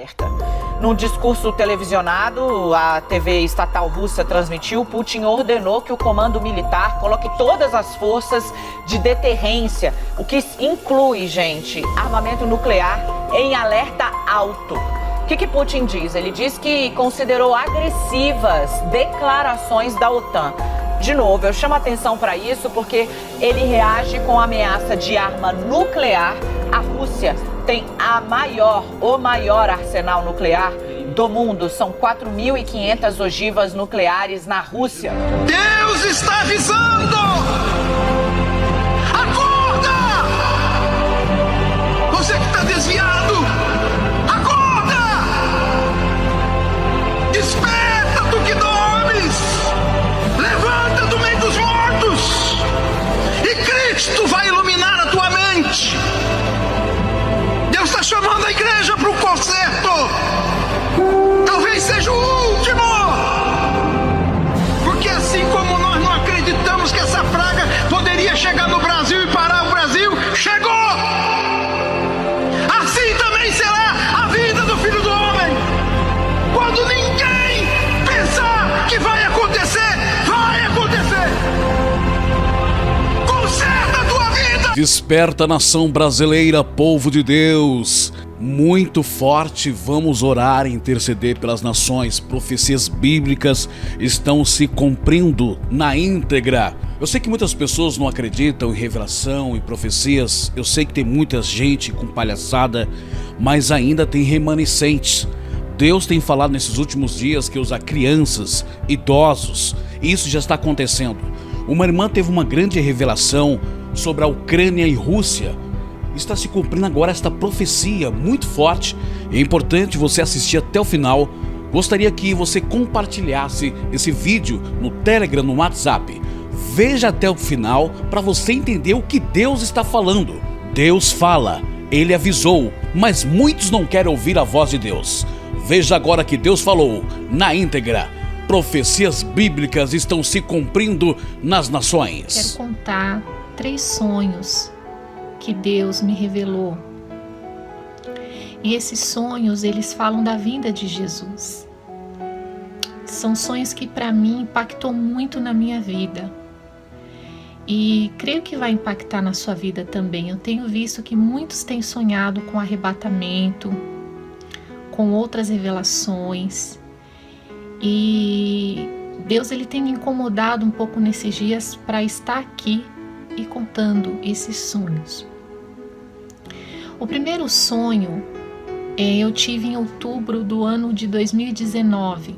alerta. Num discurso televisionado, a TV estatal russa transmitiu, Putin ordenou que o comando militar coloque todas as forças de deterrência, o que inclui, gente, armamento nuclear em alerta alto. O que Putin diz? Ele diz que considerou agressivas declarações da OTAN. De novo, eu chamo atenção para isso porque ele reage com a ameaça de arma nuclear. A Rússia tem o maior arsenal nuclear do mundo. São 4.500 ogivas nucleares na Rússia. Deus está avisando! Acorda! Você que está desviado! Acorda! Desperta, tu que dormes! Levanta do meio dos mortos! E Cristo vai iluminar a tua mente! Deus está chamando a igreja para o concerto! Talvez seja o último! Porque assim como nós não acreditamos que essa praga poderia chegar no Brasil e parar o Brasil, chegou! Assim também será a vida do Filho do Homem! Quando ninguém pensar que vai acontecer, vai acontecer! Conserta a tua vida! Desperta, nação brasileira, povo de Deus! Muito forte, vamos orar e interceder pelas nações. Profecias bíblicas estão se cumprindo na íntegra. Eu sei que muitas pessoas não acreditam em revelação e profecias. Eu sei que tem muita gente com palhaçada, mas ainda tem remanescentes. Deus tem falado nesses últimos dias que usar crianças, idosos, e isso já está acontecendo. Uma irmã teve uma grande revelação sobre a Ucrânia e Rússia. Está se cumprindo agora esta profecia muito forte. É importante você assistir até o final. Gostaria que você compartilhasse esse vídeo no Telegram, no WhatsApp. Veja até o final para você entender o que Deus está falando. Deus fala, Ele avisou, mas muitos não querem ouvir a voz de Deus. Veja agora que Deus falou na íntegra. Profecias bíblicas estão se cumprindo nas nações. Quero contar 3 sonhos que Deus me revelou. E esses sonhos, eles falam da vinda de Jesus. São sonhos que para mim impactou muito na minha vida. E creio que vai impactar na sua vida também. Eu tenho visto que muitos têm sonhado com arrebatamento, com outras revelações. E Deus, ele tem me incomodado um pouco nesses dias para estar aqui e contando esses sonhos. O primeiro sonho eu tive em outubro do ano de 2019.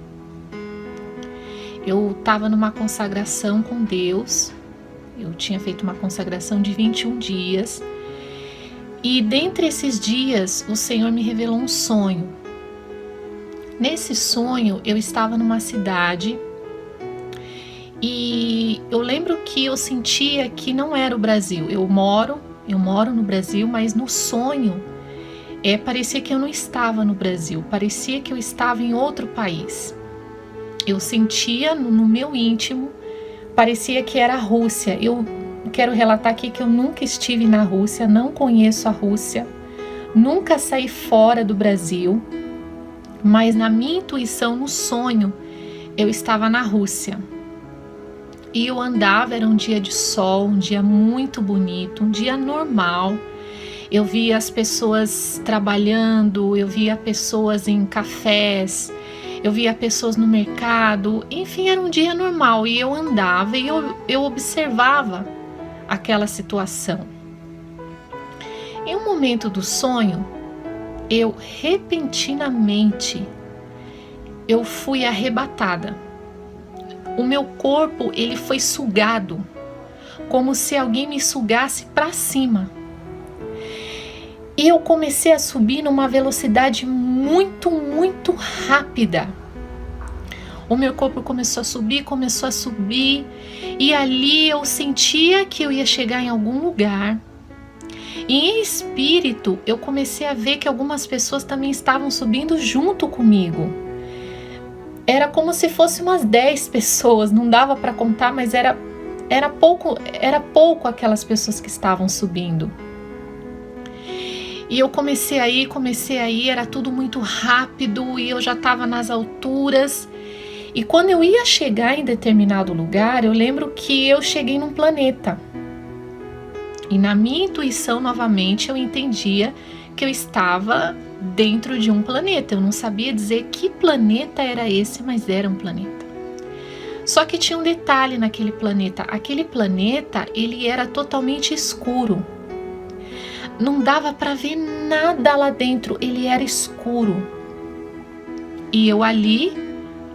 Eu estava numa consagração com Deus. Eu tinha feito uma consagração de 21 dias. E dentre esses dias, o Senhor me revelou um sonho. Nesse sonho, eu estava numa cidade e eu lembro que eu sentia que não era o Brasil. Eu moro no Brasil, mas no sonho parecia que eu não estava no Brasil, parecia que eu estava em outro país. Eu sentia no meu íntimo, parecia que era a Rússia. Eu quero relatar aqui que eu nunca estive na Rússia, não conheço a Rússia, nunca saí fora do Brasil, mas na minha intuição, no sonho, eu estava na Rússia. E eu andava, era um dia de sol, um dia muito bonito, um dia normal. Eu via as pessoas trabalhando, eu via pessoas em cafés, eu via pessoas no mercado, enfim, era um dia normal. E eu andava e eu observava aquela situação. Em um momento do sonho, eu repentinamente, eu fui arrebatada. O meu corpo, ele foi sugado, como se alguém me sugasse para cima. E eu comecei a subir numa velocidade muito, muito rápida. O meu corpo começou a subir, e ali eu sentia que eu ia chegar em algum lugar. E em espírito, eu comecei a ver que algumas pessoas também estavam subindo junto comigo. Era como se fosse umas 10 pessoas, não dava para contar, mas era pouco aquelas pessoas que estavam subindo. E eu comecei a ir, era tudo muito rápido e eu já estava nas alturas. E quando eu ia chegar em determinado lugar, eu lembro que eu cheguei num planeta. E na minha intuição, novamente, eu entendia que eu estava dentro de um planeta. Eu não sabia dizer que planeta era esse, mas era um planeta. Só que tinha um detalhe naquele planeta. Aquele planeta, ele era totalmente escuro. Não dava para ver nada lá dentro, ele era escuro. E eu ali,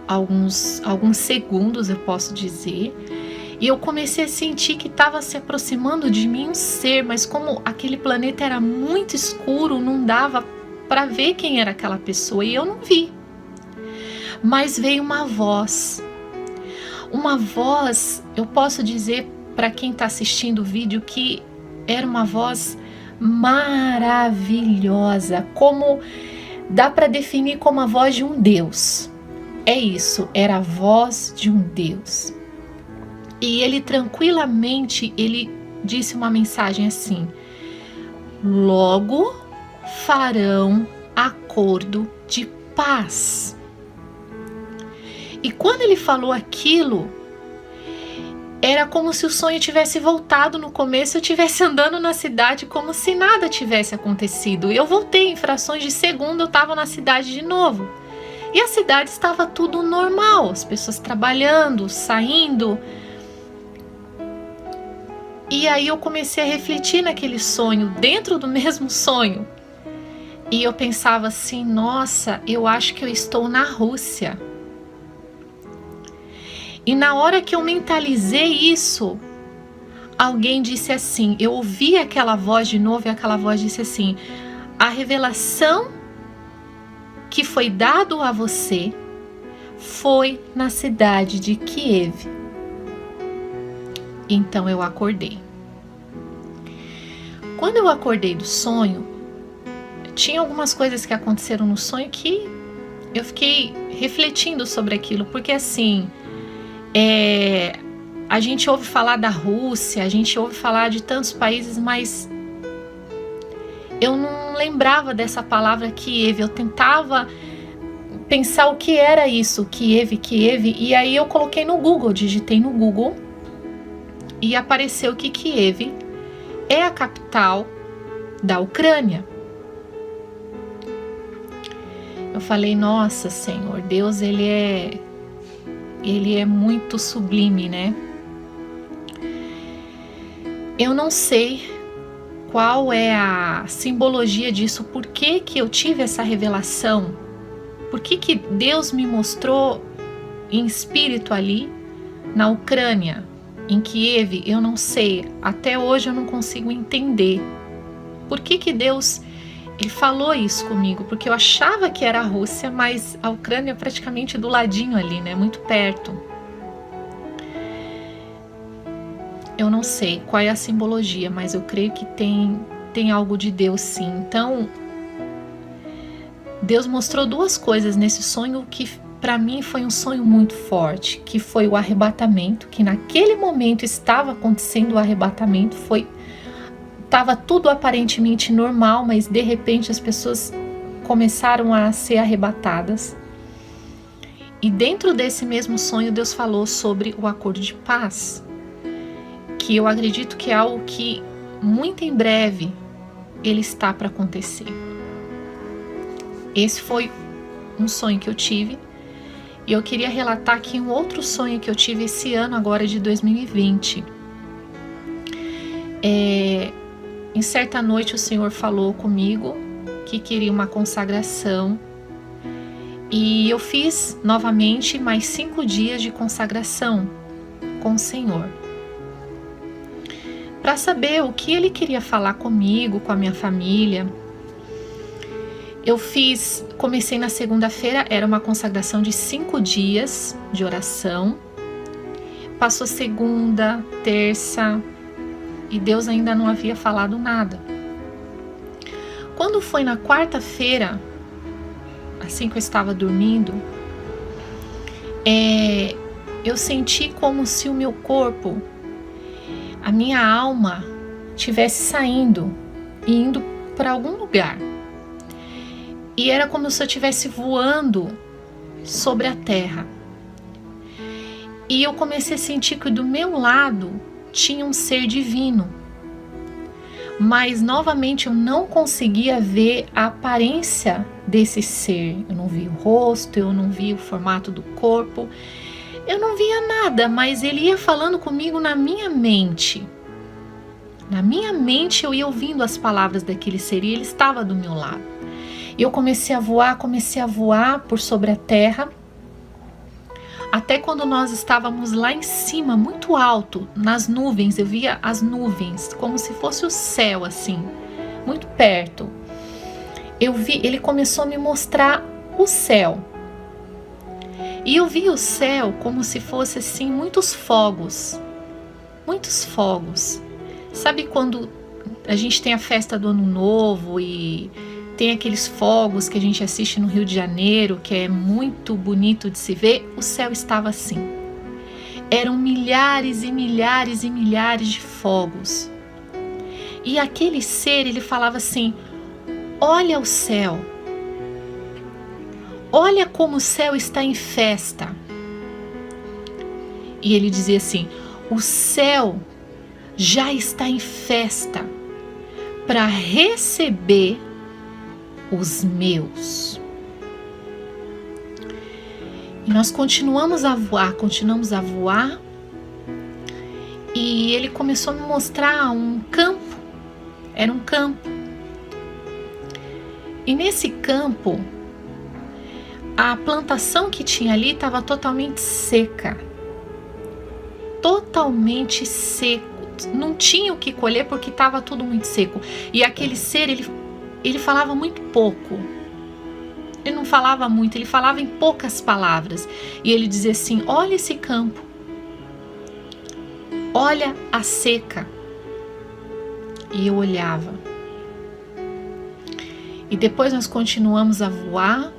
alguns segundos eu posso dizer, e eu comecei a sentir que estava se aproximando de mim um ser, mas como aquele planeta era muito escuro, não dava para ver quem era aquela pessoa, e eu não vi. Mas veio uma voz, eu posso dizer para quem está assistindo o vídeo que era uma voz maravilhosa, como dá para definir como a voz de um Deus. É isso, era a voz de um Deus. E ele tranquilamente, ele disse uma mensagem assim: logo farão acordo de paz. E quando ele falou aquilo, era como se o sonho tivesse voltado no começo, eu estivesse andando na cidade como se nada tivesse acontecido. Eu voltei, em frações de segundo eu estava na cidade de novo. E a cidade estava tudo normal, as pessoas trabalhando, saindo. E aí eu comecei a refletir naquele sonho, dentro do mesmo sonho. E eu pensava assim, nossa, eu acho que eu estou na Rússia. E na hora que eu mentalizei isso, alguém disse assim, eu ouvi aquela voz de novo e aquela voz disse assim: a revelação que foi dado a você foi na cidade de Kiev. Então eu acordei. Quando eu acordei do sonho, tinha algumas coisas que aconteceram no sonho que eu fiquei refletindo sobre aquilo, porque assim, a gente ouve falar da Rússia, a gente ouve falar de tantos países, mas eu não lembrava dessa palavra Kiev. Eu tentava pensar o que era isso, Kiev, e aí eu coloquei no Google, digitei no Google e apareceu que Kiev é a capital da Ucrânia. Eu falei, nossa Senhor, Deus, Ele é muito sublime, né? Eu não sei qual é a simbologia disso, por que eu tive essa revelação, por que Deus me mostrou em espírito ali na Ucrânia, em Kiev, eu não sei, até hoje eu não consigo entender por que Deus Ele falou isso comigo, porque eu achava que era a Rússia, mas a Ucrânia é praticamente do ladinho ali, né? Muito perto. Eu não sei qual é a simbologia, mas eu creio que tem algo de Deus sim. Então, Deus mostrou duas coisas nesse sonho que para mim foi um sonho muito forte, que foi o arrebatamento, que naquele momento estava acontecendo o arrebatamento, estava tudo aparentemente normal, mas de repente as pessoas começaram a ser arrebatadas. E dentro desse mesmo sonho, Deus falou sobre o acordo de paz, que eu acredito que é algo que muito em breve ele está para acontecer. Esse foi um sonho que eu tive, e eu queria relatar aqui um outro sonho que eu tive esse ano agora de 2020. Em certa noite o Senhor falou comigo que queria uma consagração, e eu fiz novamente mais 5 dias de consagração com o Senhor, para saber o que Ele queria falar comigo, com a minha família. Comecei na segunda-feira, era uma consagração de 5 dias de oração, passou segunda, terça, e Deus ainda não havia falado nada. Quando foi na quarta-feira, assim que eu estava dormindo, eu senti como se o meu corpo, a minha alma, estivesse saindo e indo para algum lugar. E era como se eu estivesse voando sobre a terra. E eu comecei a sentir que do meu lado tinha um ser divino. Mas novamente eu não conseguia ver a aparência desse ser. Eu não vi o rosto, eu não vi o formato do corpo. Eu não via nada, mas ele ia falando comigo na minha mente. Na minha mente eu ia ouvindo as palavras daquele ser e ele estava do meu lado. E eu comecei a voar por sobre a terra. Até quando nós estávamos lá em cima, muito alto, nas nuvens, eu via as nuvens, como se fosse o céu assim, muito perto. Ele começou a me mostrar o céu. E eu vi o céu como se fosse assim, muitos fogos. Muitos fogos. Sabe quando a gente tem a festa do Ano Novo e tem aqueles fogos que a gente assiste no Rio de Janeiro, que é muito bonito de se ver? O céu estava assim. Eram milhares e milhares e milhares de fogos. E aquele ser, ele falava assim: olha o céu. Olha como o céu está em festa. E ele dizia assim: o céu já está em festa para receber os meus. E nós continuamos a voar. E ele começou a me mostrar um campo. Era um campo. E nesse campo, a plantação que tinha ali estava totalmente seca. Totalmente seco. Não tinha o que colher porque estava tudo muito seco. E aquele ser, ele falava muito pouco. Ele não falava muito, ele falava em poucas palavras. E ele dizia assim: olha esse campo. Olha a seca. E eu olhava. E depois nós continuamos a voar.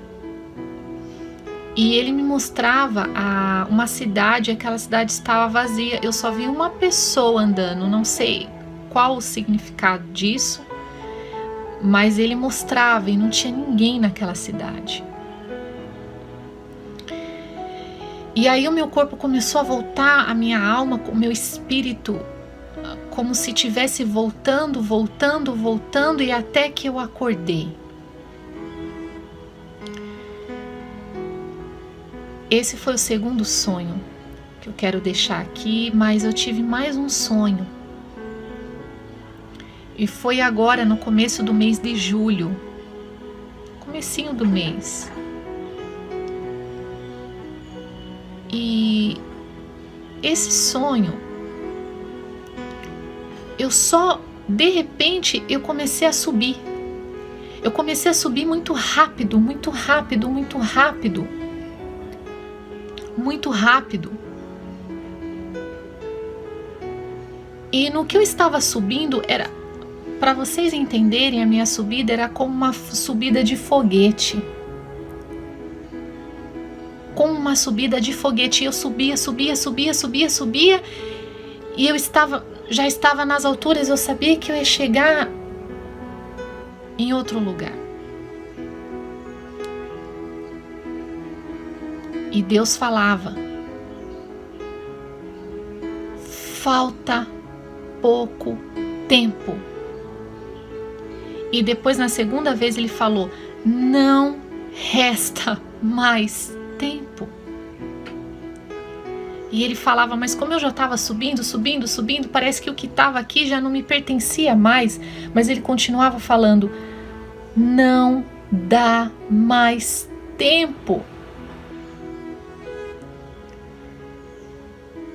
E ele me mostrava uma cidade, aquela cidade estava vazia. Eu só vi uma pessoa andando, não sei qual o significado disso, mas ele mostrava e não tinha ninguém naquela cidade. E aí o meu corpo começou a voltar, a minha alma, o meu espírito, como se estivesse voltando, e até que eu acordei. Esse foi o segundo sonho que eu quero deixar aqui, mas eu tive mais um sonho. E foi agora no começo do mês de julho, comecinho do mês. E esse sonho, de repente, eu comecei a subir. Eu comecei a subir muito rápido. E no que eu estava subindo, era, para vocês entenderem, a minha subida era como uma subida de foguete. Como uma subida de foguete. Eu subia. E eu já estava nas alturas, eu sabia que eu ia chegar em outro lugar. E Deus falava: falta pouco tempo. E depois, na segunda vez, ele falou: não resta mais tempo. E ele falava: mas como eu já estava subindo, parece que o que estava aqui já não me pertencia mais. Mas ele continuava falando: não dá mais tempo.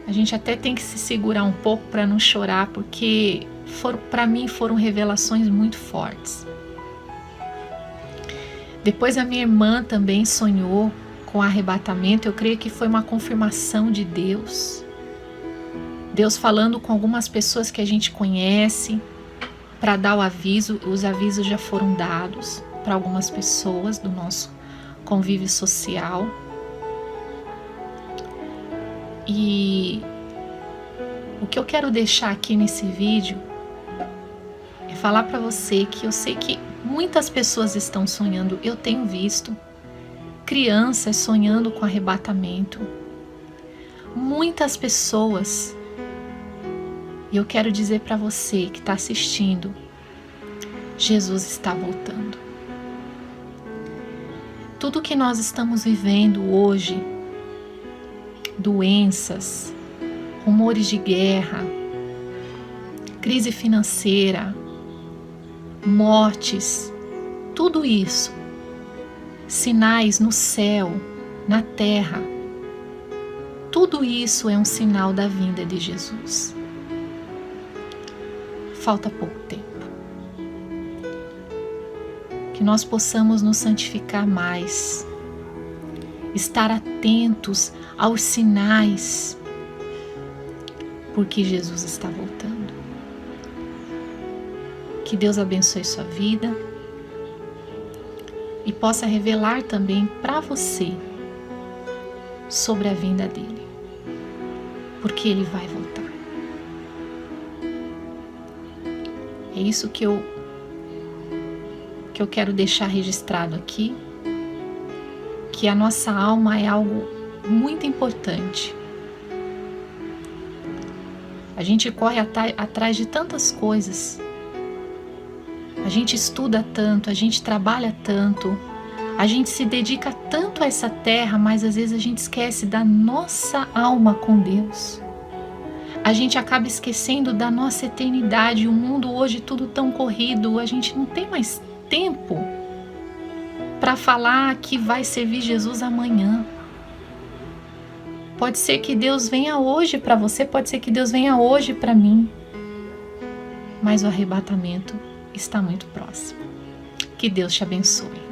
A gente até tem que se segurar um pouco para não chorar, porque para mim foram revelações muito fortes. Depois a minha irmã também sonhou com arrebatamento. Eu creio que foi uma confirmação de Deus. Deus falando com algumas pessoas que a gente conhece para dar o aviso. Os avisos já foram dados para algumas pessoas do nosso convívio social. E o que eu quero deixar aqui nesse vídeo é falar para você que eu sei que muitas pessoas estão sonhando, eu tenho visto crianças sonhando com arrebatamento. Muitas pessoas. E eu quero dizer para você que está assistindo, Jesus está voltando. Tudo que nós estamos vivendo hoje, doenças, rumores de guerra, crise financeira, mortes, tudo isso, sinais no céu, na terra, tudo isso é um sinal da vinda de Jesus. Falta pouco tempo. Que nós possamos nos santificar mais, estar atentos aos sinais, porque Jesus está voltando. Que Deus abençoe sua vida e possa revelar também para você sobre a vinda dele, porque ele vai voltar. É isso que eu quero deixar registrado aqui, que a nossa alma é algo muito importante. A gente corre atrás de tantas coisas, a gente estuda tanto, a gente trabalha tanto, a gente se dedica tanto a essa terra, mas às vezes a gente esquece da nossa alma com Deus. A gente acaba esquecendo da nossa eternidade. O mundo hoje tudo tão corrido, a gente não tem mais tempo para falar que vai servir Jesus amanhã. Pode ser que Deus venha hoje para você, pode ser que Deus venha hoje para mim, mas o arrebatamento está muito próximo. Que Deus te abençoe.